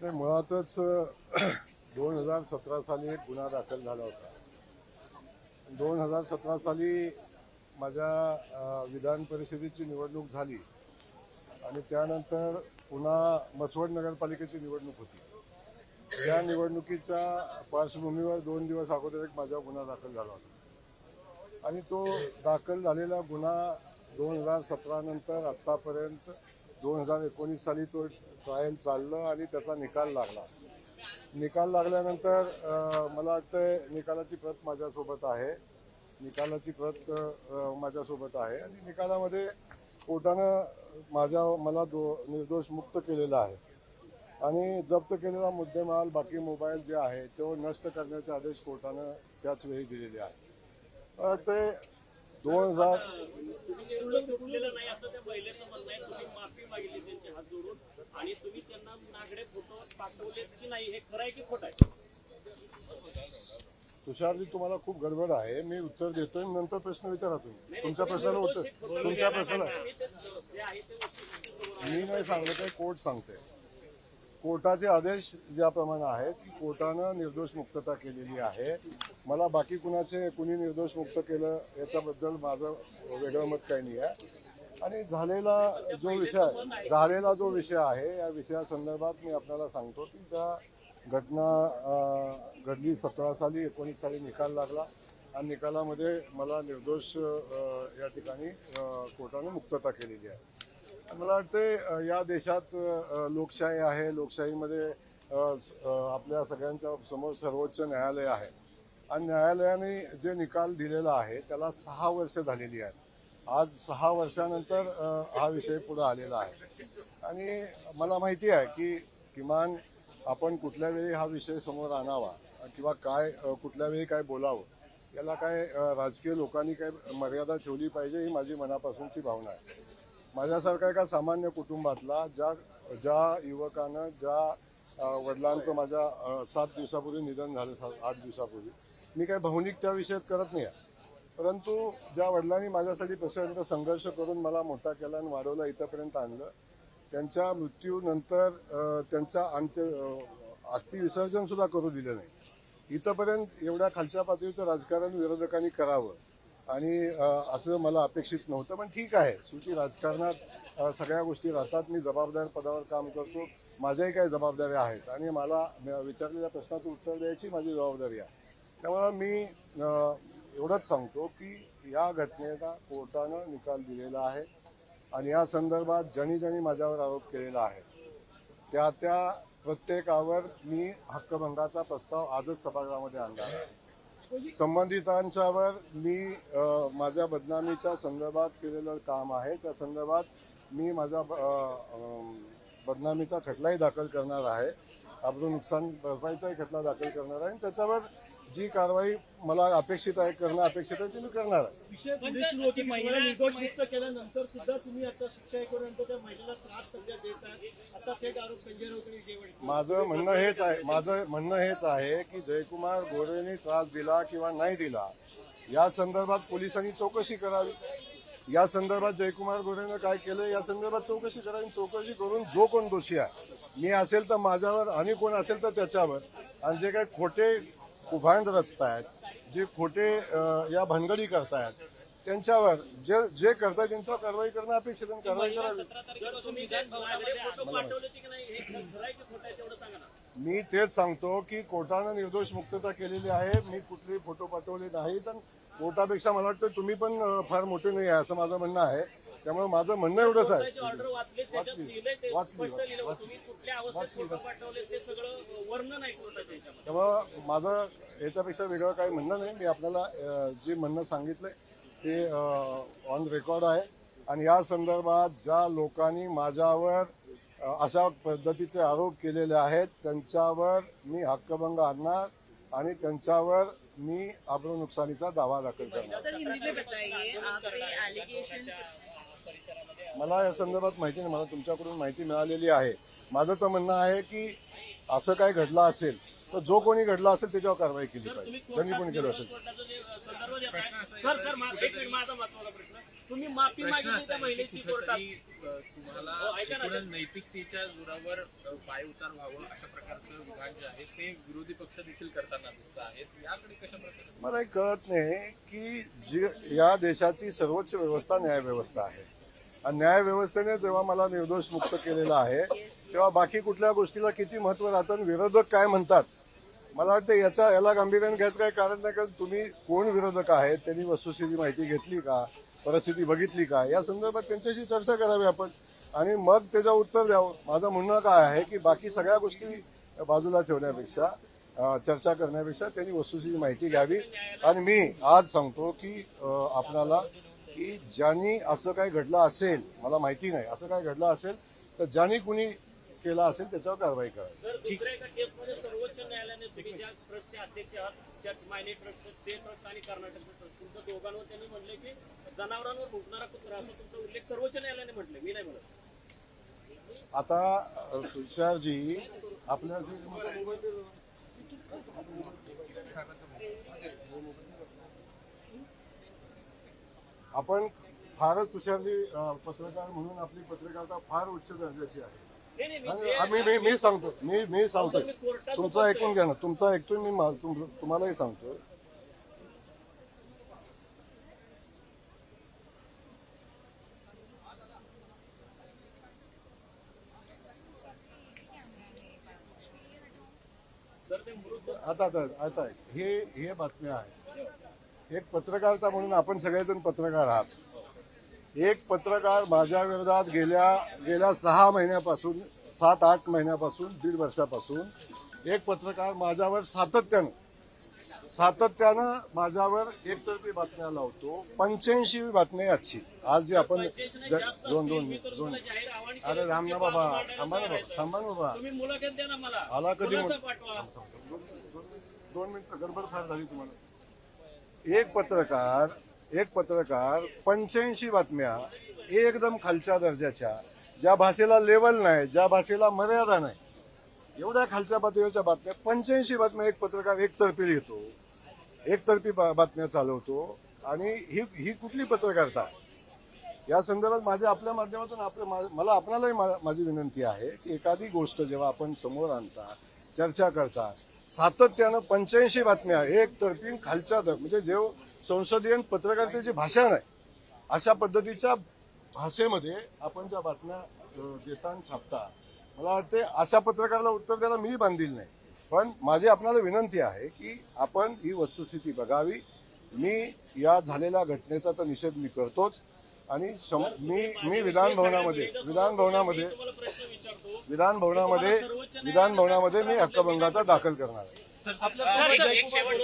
नाही, मुळातच 2017 साली एक गुन्हा दाखल झाला होता. 2017 साली माझ्या विधान परिषदेची निवडणूक झाली आणि त्यानंतर पुन्हा मसवड नगरपालिकेची निवडणूक होती. या निवडणुकीच्या पार्श्वभूमीवर 2 दिवस अगोदर एक माझा गुन्हा दाखल झाला होता आणि तो दाखल झालेला गुन्हा 2017 नंतर आतापर्यंत 2019 साली तो ट्रायल चाललं आणि त्याचा निकाल लागला. निकाल लागल्यानंतर मला वाटतंय निकालाची प्रत माझ्यासोबत आहे. माझ्यासोबत आहे आणि निकालामध्ये कोर्टानं मला निर्दोष मुक्त केलेला आहे आणि जप्त केलेला मुद्देमाल बाकी मोबाईल जे आहे तो नष्ट करण्याचे आदेश कोर्टानं त्याच वेळी दिलेले आहे. ते 2000 सुटलेलं नाही असं त्या महिलेचं म्हणणं आहे. तुम्ही माफी मागितली त्यांचे हात जोडून आणि तुम्ही त्यांना नागडे फोटो पाठवले की नाही, हे खरं आहे की खोटं आहे? तुषारजी, तुम्हाला खूप गडबड आहे. मी उत्तर देतोय, नंतर प्रश्न विचारा तुम्ही. तुमच्या प्रश्नाला उत्तर, तुमच्या प्रश्नाला मी नाही सांगलं, काही कोर्ट सांगते. कोर्टाचे आदेश ज्याप्रमाणे आहेत की कोर्टानं निर्दोष मुक्तता केलेली आहे. मला बाकी कुणी निर्दोष मुक्त केलं याच्याबद्दल माझं वेगळं मत काही नाही आहे. आणि झालेला जो विषय आहे या विषयासंदर्भात मी आपल्याला सांगतो की त्या घटना घडली 17 साली, 19 साली निकाल लागला आणि निकालामध्ये मला निर्दोष या ठिकाणी कोर्टाने मुक्तता केलेली आहे. मला वाटते या देशात लोकशाही आहे. लोकशाहीमध्ये आपल्या सगळ्यांच्या समोर सर्वोच्च न्यायालय आहे आणि न्यायालयाने जे निकाल दिलेला आहे त्याला 6 वर्ष झालेली आहेत. आज 6 वर्षानंतर हा विषय पुढे आलेला आहे आणि मला माहिती आहे की किमान आपण कुठल्या वेळी हा विषय समोर आणावा किंवा कुठल्या वेळी काय बोलावं याला राजकीय लोकांनी मर्यादा ठेवली पाहिजे, ही माझी मनापासूनची भावना आहे. माझ्यासारखा एका सामान्य कुटुंबातला ज्या युवकानं ज्या वडिलांचं माझ्या 7 दिवसापूर्वी निधन झालं, 8 दिवसापूर्वी, मी काही भावनिक त्या विषयात करत नाही आहे. परंतु ज्या वडिलांनी माझ्यासाठी प्रचंड संघर्ष करून मला मोठा केला आणि वाढवला, इथंपर्यंत आणलं, त्यांच्या मृत्यूनंतर त्यांचा अस्थि विसर्जन सुद्धा करू दिलं नाही. इथंपर्यंत एवढ्या खालच्या पातळीचं राजकारण विरोधकांनी करावं आणि असं मला अपेक्षित नव्हतं. पण ठीक आहे, शेवटी राजकारणात सगळ्या गोष्टी राहतात. मी जबाबदार पदावर काम करतो, माझ्याही काही जबाबदाऱ्या आहेत आणि मला विचारलेल्या प्रश्नाचं उत्तर द्यायची माझी जबाबदारी आहे. त्यामुळे मी एवढंच सांगतो की या घटनेला कोर्टानं निकाल दिलेला आहे आणि या संदर्भात ज्यांनी माझ्यावर आरोप केलेला आहे त्या प्रत्येकावर मी हक्कभंगाचा प्रस्ताव आजच सभागृहामध्ये आणला आहे. संबंधितांच्यावर मी माझ्या बदनामीच्या संदर्भात केलेलं काम आहे त्या संदर्भात मी माझ्या बदनामीचा खटलाही दाखल करणार आहे. आपलं नुकसान भरपाईचाही खटला दाखल करणार आहे आणि त्याच्यावर जी कारवाई मला अपेक्षित आहे, करणं अपेक्षित आहे, ती मी करणार आहे. विषय पुढे सुरू होती, महिला निर्दोष मुक्त केल्यानंतर सुद्धा तुम्ही आता शिक्षा करून त्या महिलेला त्रास सध्या देत आहात असा थेट आरोप संजय राऊत. माझं म्हणणं हेच आहे की जयकुमार गोरेंनी त्रास दिला किंवा नाही दिला या संदर्भात पोलिसांनी चौकशी करावी. या संदर्भात जयकुमार गोरेनं काय केलं या संदर्भात चौकशी करावी. चौकशी करून जो कोण दोषी आहे, मी असेल तर माझ्यावर आणि कोण असेल तर त्याच्यावर, आणि जे काही खोटे कुभांड रचतायत, जे खोटे या भानगडी करतायत त्यांच्यावर जे करतायत त्यांच्यावर कारवाई करणं अपेक्षित आहे. कारवाई करावी. मी तेच सांगतो की कोर्टानं निर्दोष मुक्तता केलेली आहे. मी कुठलेही फोटो पाठवले नाहीत आणि कोर्टापेक्षा मला वाटतं तुम्ही पण फार मोठे नाही आहे असं माझं म्हणणं आहे. त्यामुळे माझं म्हणणं एवढंच आहे. त्यामुळे माझं याच्यापेक्षा वेगळं काही म्हणणं नाही. मी आपल्याला जे म्हणणं सांगितलंय ते ऑन रेकॉर्ड आहे आणि या संदर्भात ज्या लोकांनी माझ्यावर अशा पद्धतीचे आरोप केलेले आहेत त्यांच्यावर मी हक्कभंग आणणार आणि त्यांच्यावर मी आबरू नुकसानीचा दावा दाखल करणार. मला या संदर्भात माहिती नाही, मला तुमच्याकडून माहिती मिळालेली आहे. माझं तर म्हणणं आहे की असं काय घडलं असेल तर जो कोणी घडला असेल त्याच्यावर कारवाई केली सर, तुम्ही पाहिजे, त्यांनी कोणी केलं कोर्टात असेल. कोर्टाचा जे संदर्भ देताय, एक मिनिट, माझा महत्वाचा प्रश्न, तुम्ही माफी प्रश्न मागितली असा त्या आहे की महिलेची कोर्टात, कुठेतरी तुम्हाला हो, ऐका ना. एकूणच नैतिकतेच्या जोरावर पाय उतार व्हावं अशा प्रकारचं विधान जे आहे ते विरोधी पक्ष देखील करताना दिसत आहेत. याकडे कशा प्रकारे मला एक कळत नाही की या देशाची सर्वोच्च व्यवस्था न्यायव्यवस्था आहे आणि न्यायव्यवस्थेने जेव्हा मला निर्दोष मुक्त केलेलं आहे तेव्हा बाकी कुठल्या गोष्टीला किती महत्व राहतं आणि विरोधक काय म्हणतात, मला वाटतं याला गांभीर्याने घ्यायचं काही कारण नाही. कारण तुम्ही कोण विरोधक आहेत, त्यांनी वस्तुस्थिती माहिती घेतली का, परिस्थिती बघितली का, या संदर्भात त्यांच्याशी चर्चा करावी आपण आणि मग त्याचं उत्तर द्यावं. माझं म्हणणं काय आहे की बाकी सगळ्या गोष्टी बाजूला ठेवण्यापेक्षा चर्चा करण्यापेक्षा त्यांनी वस्तुस्थिती माहिती घ्यावी. आणि मी आज सांगतो की आपल्याला की ज्यांनी असं काही घडलं असेल, मला माहिती नाही असं काही घडलं असेल तर ज्यांनी कुणी केला असेल त्याच्यावर कारवाई करा. जर दुसऱ्या एका केसमध्ये सर्वोच्च न्यायालयाने तुम्ही ज्या ट्रस्टचे अध्यक्ष आहात त्या मायने ट्रस्ट, ते ट्रस्ट आणि कर्नाटकचे ट्रस्ट, तुमच्या दोघांवर त्यांनी म्हटले की जनावरांवर भुंकणारा कुत्रा असा तुमचा उल्लेख सर्वोच्च न्यायालयाने म्हटले, मी नाही म्हणत. आता तुषारजी आपल्या आपण फारच तुषारजी पत्रकार म्हणून आपली पत्रकारिता फार उच्च दर्जाची आहे. नाही, नाही, मी सांगतो मी सांगतोय मी कोर्टात तुमचं ऐकून घ्या ना, तुमचं ऐकतोय मी तुम्हालाही सांगतोय. जर ते मृत आता हे बातम्या आहेत. एक पत्रकारिता म्हणून आपण सगळेजण पत्रकार आहात. एक पत्रकार माझ्या विरोधात गेल्या 6 महिन्यापासून 7-8 महिन्यापासून 1.5 वर्षापासून एक पत्रकार माझ्यावर सातत्यानं माझ्यावर एकतर्फी बातम्या लावतो. 85 बातमी आजची. आज जी आपण दोन अरे राम ना बाबा, थांबा ना बाबा, तुम्ही मुलाखत द्या ना मला, आला कधी खुलासा पाठवा. 2 मिनिटं गडबड फार झाली तुम्हाला. एक पत्रकार 85 बातम्या एकदम खालच्या दर्जाच्या, ज्या भाषेला लेवल नाही, ज्या भाषेला मर्यादा नाही, एवढ्या खालच्या पातळीवरच्या बातम्या 85 बातम्या एक पत्रकार एकतर्फी लिहितो, एकतर्फी बातम्या चालवतो. आणि ही कुठली पत्रकारिता? या संदर्भात माझ्या आपल्या माध्यमातून मला आपल्यालाही माझी विनंती आहे की एखादी गोष्ट जेव्हा आपण समोर आणता, चर्चा करता, सातत्यानं 85 बातम्या एकतर्फी खालच्या म्हणजे जेव्हा संसदीय पत्रकारितेची भाषा नाही अशा पद्धतीच्या भाषेमध्ये आपण ज्या बातम्या देता आणि छापता, मला वाटते अशा पत्रकाराला उत्तर द्यायला मी बांधील नाही. पण माझी आपल्याला विनंती आहे की आपण ही वस्तुस्थिती बघावी. मी या झालेल्या घटनेचा तर निषेध मी करतोच आणि मी विधानभवनामध्ये मी हक्कभंगाचा दाखल करणार आहे. सर, एक शेवट